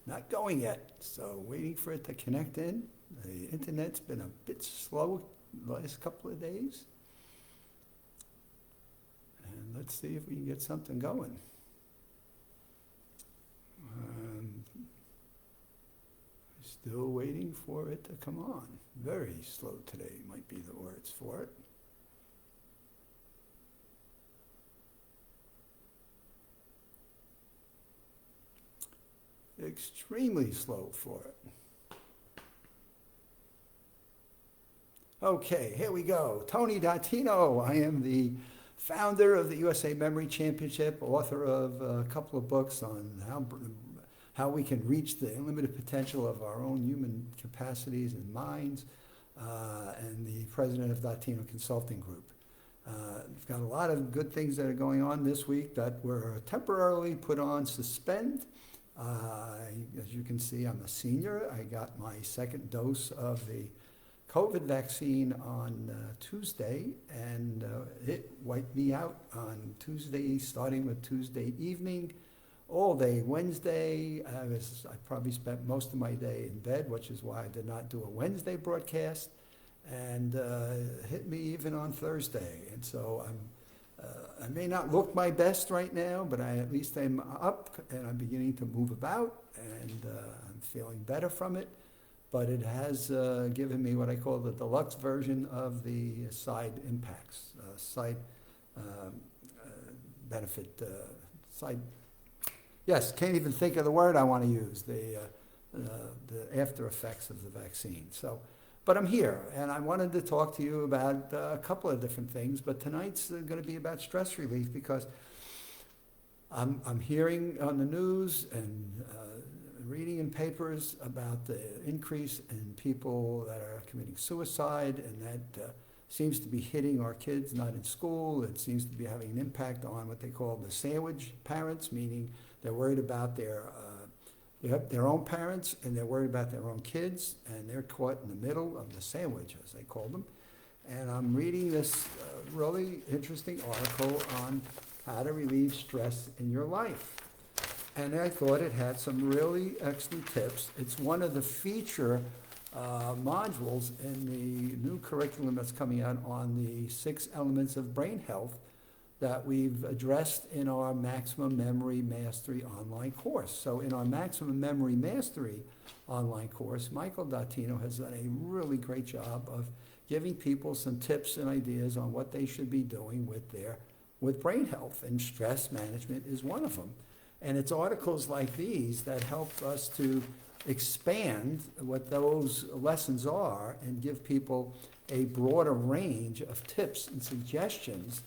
not going yet. So waiting for it to connect in. The internet's been a bit slow the last couple of days. And let's see if we can get something going. Still waiting for it to come on. Very slow today might be the words for it. Extremely slow for it. Okay, here we go. Tony Datino. I am the founder of the USA Memory Championship, author of a couple of books on how we can reach the unlimited potential of our own human capacities and minds, and the president of Datino Consulting Group. We've got a lot of good things that are going on this week that were temporarily put on suspend. As you can see, I'm a senior. I got my second dose of the COVID vaccine on Tuesday, and it wiped me out on Tuesday, starting with Tuesday evening, all day Wednesday. I probably spent most of my day in bed, which is why I did not do a Wednesday broadcast, and hit me even on Thursday. And so I may not look my best right now, but at least I'm up and I'm beginning to move about, and I'm feeling better from it. But it has given me what I call the deluxe version of the side impacts, side benefit, side. Yes, can't even think of the word I want to use, the after effects of the vaccine. So, but I'm here, and I wanted to talk to you about a couple of different things, but tonight's going to be about stress relief, because I'm hearing on the news and reading in papers about the increase in people that are committing suicide, and that seems to be hitting our kids not in school. It seems to be having an impact on what they call the sandwich parents, meaning they're worried about their own parents, and they're worried about their own kids, and they're caught in the middle of the sandwich, as they call them. And I'm reading this really interesting article on how to relieve stress in your life. And I thought it had some really excellent tips. It's one of the feature modules in the new curriculum that's coming out on the 6 elements of brain health that we've addressed in our Maximum Memory Mastery online course. So in our Maximum Memory Mastery online course, Michael Datino has done a really great job of giving people some tips and ideas on what they should be doing with brain health, and stress management is one of them. And it's articles like these that help us to expand what those lessons are and give people a broader range of tips and suggestions,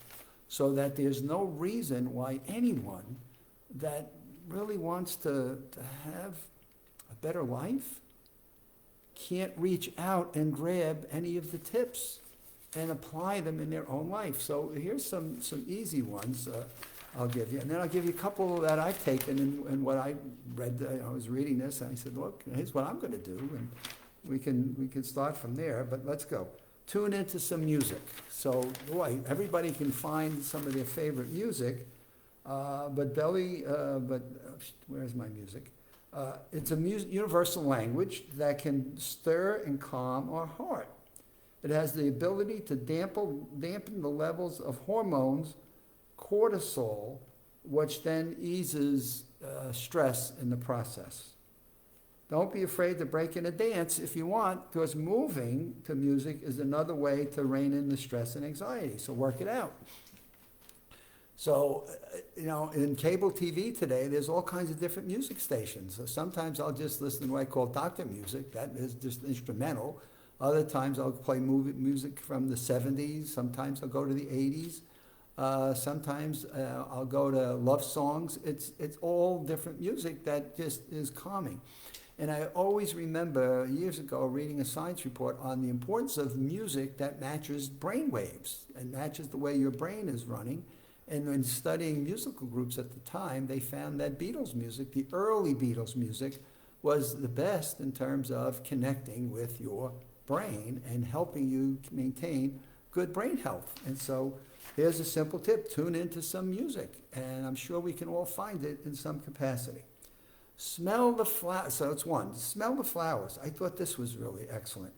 so that there's no reason why anyone that really wants to have a better life can't reach out and grab any of the tips and apply them in their own life. So here's some easy ones I'll give you. And then I'll give you a couple that I've taken and what I read. I was reading this, and I said, look, here's what I'm going to do. And we can start from there, but let's go. Tune into some music. So, boy, everybody can find some of their favorite music, but where's my music? It's a universal language that can stir and calm our heart. It has the ability to dampen the levels of hormones, cortisol, which then eases stress in the process. Don't be afraid to break in a dance if you want, because moving to music is another way to rein in the stress and anxiety. So work it out. So, in cable TV today, there's all kinds of different music stations. So sometimes I'll just listen to what I call doctor music. That is just instrumental. Other times I'll play music from the 70s. Sometimes I'll go to the 80s. Sometimes I'll go to love songs. It's all different music that just is calming. And I always remember years ago reading a science report on the importance of music that matches brain waves and matches the way your brain is running. And when studying musical groups at the time, they found that Beatles music, the early Beatles music, was the best in terms of connecting with your brain and helping you maintain good brain health. And so here's a simple tip: tune into some music, and I'm sure we can all find it in some capacity. Smell the flowers. So it's one. Smell the flowers. I thought this was really excellent.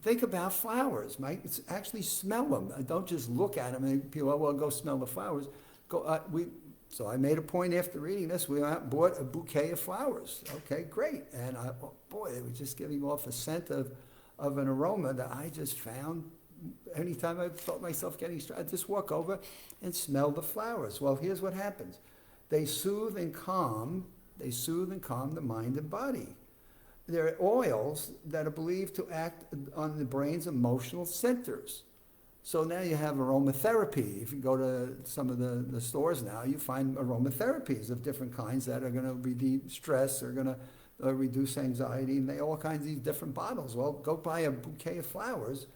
Think about flowers, Mike. It's actually smell them. Don't just look at them and people, oh, well, go smell the flowers. So I made a point after reading this. We went out and bought a bouquet of flowers. Okay, great. And boy, they were just giving off a scent of an aroma that I just found. Anytime I felt myself getting stressed, I'd just walk over and smell the flowers. Well, here's what happens. They soothe and calm the mind and body. They're oils that are believed to act on the brain's emotional centers. So now you have aromatherapy. If you go to some of the stores now, you find aromatherapies of different kinds that are going to relieve stress, are going to reduce anxiety, and they all kinds of these different bottles. Well, go buy a bouquet of flowers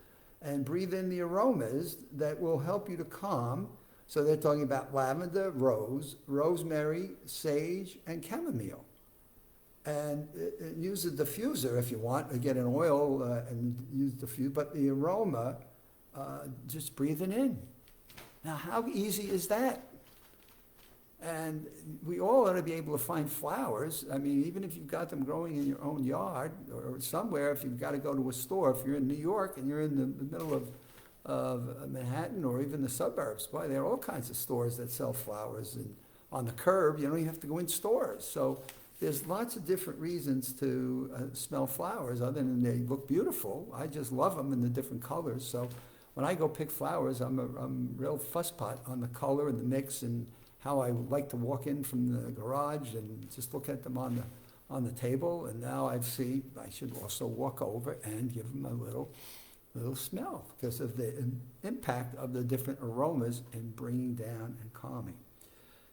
and breathe in the aromas that will help you to calm. So they're talking about lavender, rose, rosemary, sage, and chamomile. And use a diffuser if you want, to get an oil and use diffuser, but the aroma, just breathe it in. Now, how easy is that? And we all ought to be able to find flowers. I mean, even if you've got them growing in your own yard or somewhere, if you've got to go to a store, if you're in New York and you're in the middle of Manhattan or even the suburbs, boy, there are all kinds of stores that sell flowers. And on the curb, you don't even have to go in stores. So there's lots of different reasons to smell flowers other than they look beautiful. I just love them in the different colors. So when I go pick flowers, I'm a real fusspot on the color and the mix and how I like to walk in from the garage and just look at them on the table. And now I see I should also walk over and give them a little smell because of the impact of the different aromas in bringing down and calming.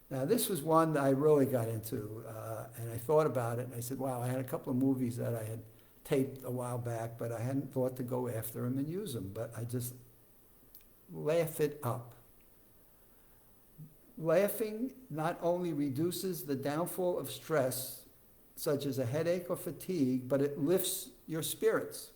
Now, this was one that I really got into, and I thought about it, and I said, wow, I had a couple of movies that I had taped a while back, but I hadn't thought to go after them and use them, but I just laugh it up. Laughing not only reduces the downfall of stress, such as a headache or fatigue, but it lifts your spirits.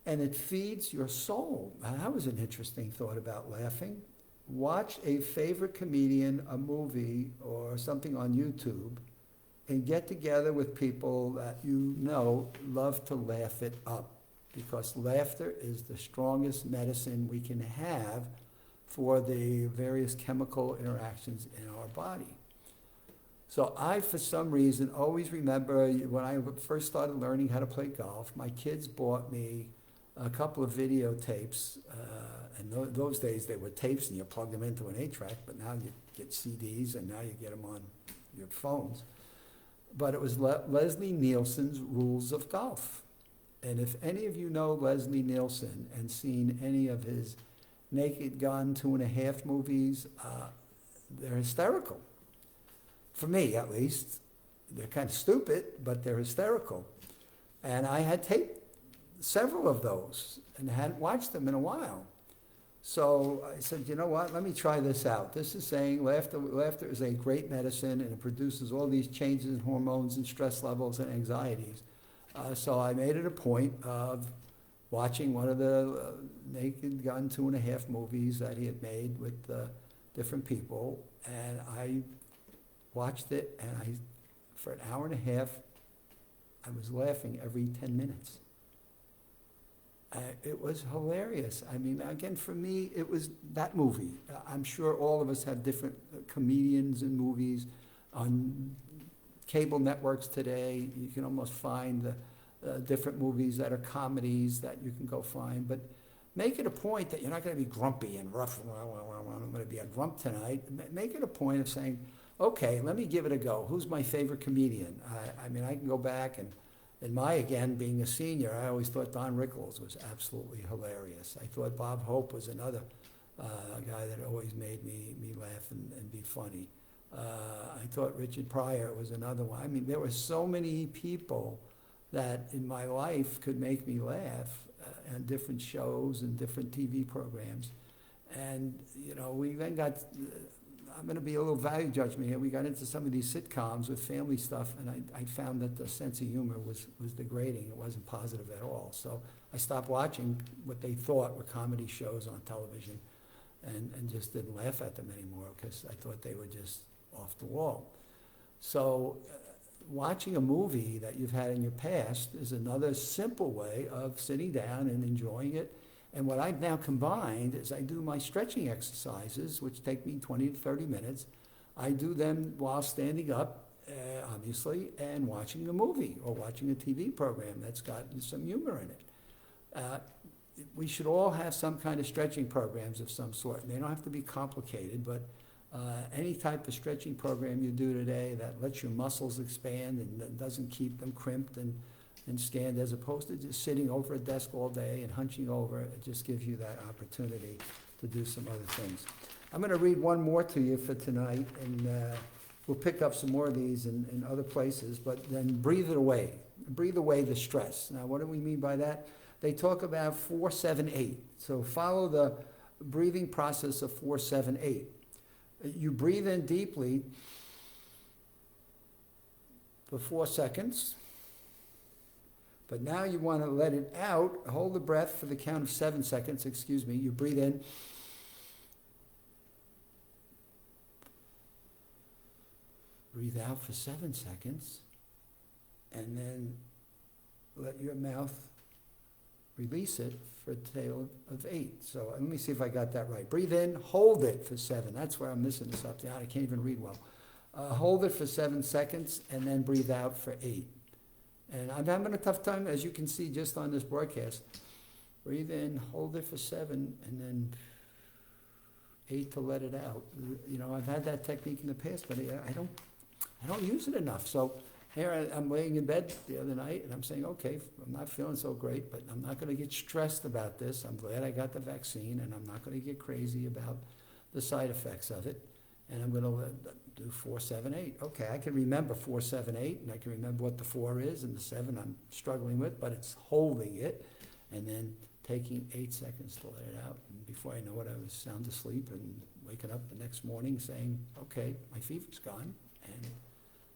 And it feeds your soul. Now, that was an interesting thought about laughing. Watch a favorite comedian, a movie, or something on YouTube, and get together with people that you know love to laugh it up, because laughter is the strongest medicine we can have for the various chemical interactions in our body. So I, for some reason, always remember when I first started learning how to play golf, my kids bought me a couple of videotapes, and those days they were tapes and you plug them into an 8-track, but now you get CDs and now you get them on your phones. But it was Leslie Nielsen's Rules of Golf. And if any of you know Leslie Nielsen and seen any of his Naked Gun 2.5 movies, they're hysterical. For me, at least. They're kind of stupid, but they're hysterical. And I had taped several of those and hadn't watched them in a while. So I said, you know what, let me try this out. This is saying laughter is a great medicine and it produces all these changes in hormones and stress levels and anxieties. So I made it a point of watching one of the Naked Gun 2.5 movies that he had made with different people, and I watched it, and for an hour and a half, I was laughing every 10 minutes. It was hilarious. I mean, again, for me, it was that movie. I'm sure all of us have different comedians and movies on cable networks today. You can almost find different movies that are comedies that you can go find. But make it a point that you're not going to be grumpy and rough. I'm going to be a grump tonight. Make it a point of saying, okay, let me give it a go. Who's my favorite comedian? I mean, I can go back and again, being a senior, I always thought Don Rickles was absolutely hilarious. I thought Bob Hope was another guy that always made me laugh and be funny. I thought Richard Pryor was another one. I mean, there were so many people that in my life could make me laugh on different shows and different TV programs. And, you know, we then got, I'm going to be a little value judgment here. We got into some of these sitcoms with family stuff, and I found that the sense of humor was degrading. It wasn't positive at all. So I stopped watching what they thought were comedy shows on television and just didn't laugh at them anymore because I thought they were just off the wall. So watching a movie that you've had in your past is another simple way of sitting down and enjoying it. And what I've now combined is I do my stretching exercises, which take me 20 to 30 minutes. I do them while standing up, obviously, and watching a movie or watching a TV program that's got some humor in it. We should all have some kind of stretching programs of some sort. And they don't have to be complicated, but any type of stretching program you do today that lets your muscles expand and that doesn't keep them crimped and scanned, as opposed to just sitting over a desk all day and hunching over, it just gives you that opportunity to do some other things. I'm going to read one more to you for tonight, and we'll pick up some more of these in other places, but then breathe it away. Breathe away the stress. Now, what do we mean by that? They talk about 4-7-8. So follow the breathing process of 4-7-8. You breathe in deeply for 4 seconds, but now you want to let it out. Hold the breath for the count of 7 seconds, You breathe in. Breathe out for 7 seconds, and then let your mouth release it for a tail of 8. So let me see if I got that right. Breathe in, hold it for 7. That's where I'm missing something. I can't even read well. Hold it for 7 seconds, and then breathe out for 8. And I'm having a tough time, as you can see just on this broadcast. Breathe in, hold it for 7, and then 8 to let it out. You know, I've had that technique in the past, but I don't use it enough. So here I'm laying in bed the other night, and I'm saying, okay, I'm not feeling so great, but I'm not going to get stressed about this. I'm glad I got the vaccine, and I'm not going to get crazy about the side effects of it. And I'm going to do 4-7-8. Okay, I can remember 4-7-8, and I can remember what the 4 is, and the 7 I'm struggling with, but it's holding it, and then taking 8 seconds to let it out. And before I know it, I was sound asleep and waking up the next morning saying, okay, my fever's gone, and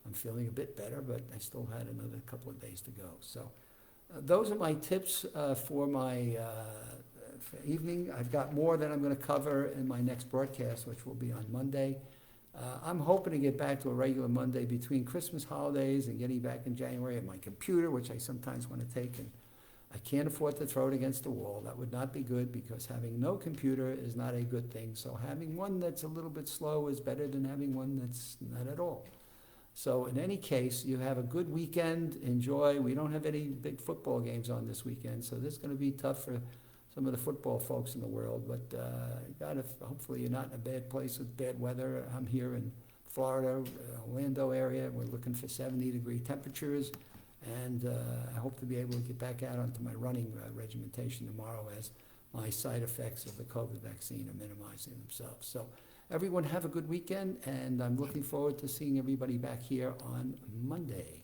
I'm feeling a bit better, but I still had another couple of days to go. So those are my tips for my for evening. I've got more that I'm going to cover in my next broadcast, which will be on Monday. I'm hoping to get back to a regular Monday between Christmas holidays and getting back in January at my computer, which I sometimes want to take, and I can't afford to throw it against the wall. That would not be good, because having no computer is not a good thing. So having one that's a little bit slow is better than having one that's not at all. So in any case, you have a good weekend. Enjoy. We don't have any big football games on this weekend, so this is going to be tough for some of the football folks in the world. But hopefully you're not in a bad place with bad weather. I'm here in Florida, Orlando area. We're looking for 70-degree temperatures, and I hope to be able to get back out onto my running regimentation tomorrow, as my side effects of the COVID vaccine are minimizing themselves. So everyone have a good weekend, and I'm looking forward to seeing everybody back here on Monday.